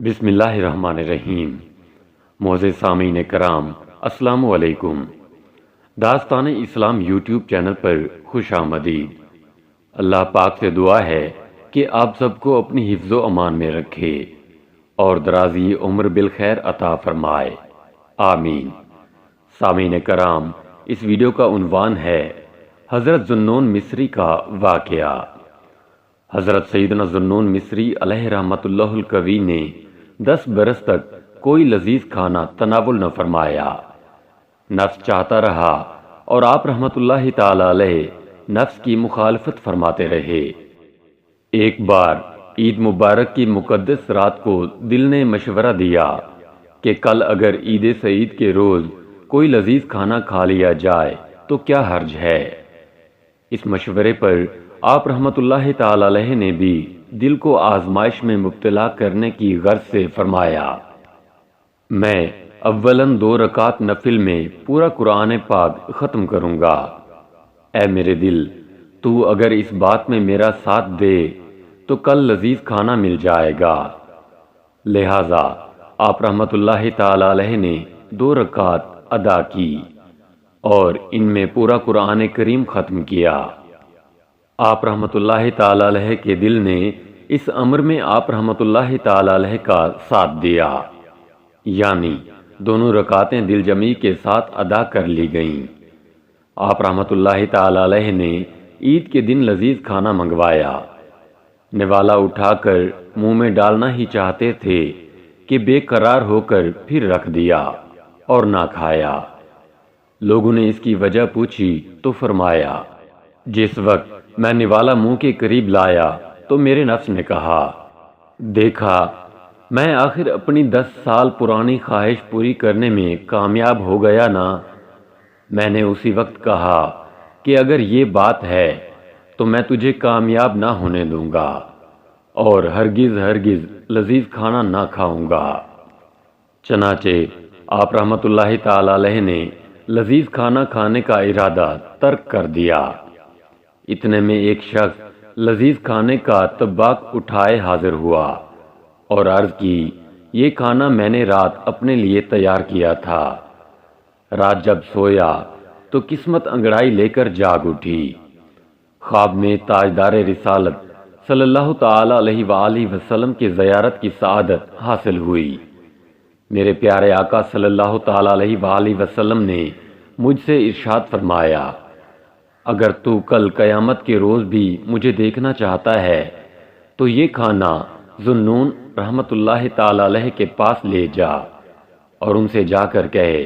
بسم اللہ الرحمن الرحیم۔ معزز سامعین کرام، السلام علیکم۔ داستان اسلام یوٹیوب چینل پر خوش آمدید۔ اللہ پاک سے دعا ہے کہ آپ سب کو اپنی حفظ و امان میں رکھے اور درازی عمر بالخیر عطا فرمائے، آمین۔ سامعین کرام، اس ویڈیو کا عنوان ہے حضرت ذوالنون مصری کا واقعہ۔ حضرت سیدنا ذوالنون مصری علیہ رحمۃ اللہ القوی نے 10 برس تک کوئی لذیذ کھانا تناول نہ فرمایا۔ نفس چاہتا رہا اور آپ رحمۃ اللہ تعالی علیہ نفس کی مخالفت فرماتے رہے۔ ایک بار عید مبارک کی مقدس رات کو دل نے مشورہ دیا کہ کل اگر عید سعید کے روز کوئی لذیذ کھانا کھا لیا جائے تو کیا حرج ہے۔ اس مشورے پر آپ رحمۃ اللہ تعالی علیہ نے بھی دل کو آزمائش میں مبتلا کرنے کی غرض سے فرمایا، میں اولاً 2 رکعت نفل میں پورا قرآن پاک ختم کروں گا۔ اے میرے دل، تو اگر اس بات میں میرا ساتھ دے تو کل لذیذ کھانا مل جائے گا۔ لہٰذا آپ رحمۃ اللہ تعالی علیہ نے 2 رکعت ادا کی اور ان میں پورا قرآن کریم ختم کیا۔ آپ رحمۃ اللہ تعالی علیہ کے دل نے اس امر میں آپ رحمۃ اللہ تعالی علیہ کا ساتھ دیا، یعنی دونوں رکعتیں دل جمعی کے ساتھ ادا کر لی گئیں۔ آپ رحمۃ اللہ تعالی علیہ نے عید کے دن لذیذ کھانا منگوایا۔ نوالا اٹھا کر منہ میں ڈالنا ہی چاہتے تھے کہ بے قرار ہو کر پھر رکھ دیا اور نہ کھایا۔ لوگوں نے اس کی وجہ پوچھی تو فرمایا، جس وقت میں نوالا منہ کے قریب لایا تو میرے نفس نے کہا، دیکھا میں آخر اپنی 10 سال پرانی خواہش پوری کرنے میں کامیاب ہو گیا نا۔ میں نے اسی وقت کہا کہ اگر یہ بات ہے تو میں تجھے کامیاب نہ ہونے دوں گا اور ہرگز لذیذ کھانا نہ کھاؤں گا۔ چنانچہ آپ رحمۃ اللہ تعالی علیہ نے لذیذ کھانا کھانے کا ارادہ ترک کر دیا۔ اتنے میں ایک شخص لذیذ کھانے کا طباق اٹھائے حاضر ہوا اور عرض کی، یہ کھانا میں نے رات اپنے لیے تیار کیا تھا۔ رات جب سویا تو قسمت انگڑائی لے کر جاگ اٹھی۔ خواب میں تاجدار رسالت صلی اللہ تعالی علیہ وآلہ وسلم کی زیارت کی سعادت حاصل ہوئی۔ میرے پیارے آقا صلی اللہ تعالی علیہ وآلہ وسلم نے مجھ سے ارشاد فرمایا، اگر تو کل قیامت کے روز بھی مجھے دیکھنا چاہتا ہے تو یہ کھانا ذوالنون رحمۃ اللہ تعالی علیہ کے پاس لے جا اور ان سے جا کر کہے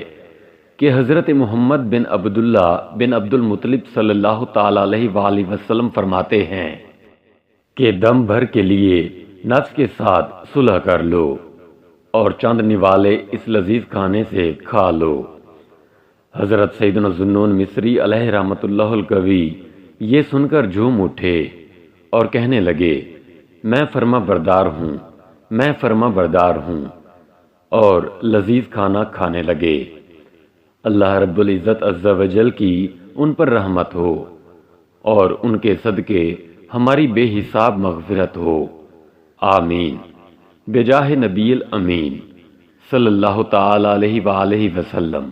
کہ حضرت محمد بن عبداللہ بن عبد المطلب صلی اللہ تعالی علیہ وآلہ وسلم فرماتے ہیں کہ دم بھر کے لیے نفس کے ساتھ صلح کر لو اور چند نوالے اس لذیذ کھانے سے کھا لو۔ حضرت سیدنا ذوالنون مصری علیہ رحمۃ اللہ القوی یہ سن کر جھوم اٹھے اور کہنے لگے، میں فرما بردار ہوں اور لذیذ کھانا کھانے لگے۔ اللہ رب العزت عز و جل کی ان پر رحمت ہو اور ان کے صدقے ہماری بے حساب مغفرت ہو، آمین، بجاہ نبی الامین صلی اللہ تعالی علیہ وآلہ وسلم۔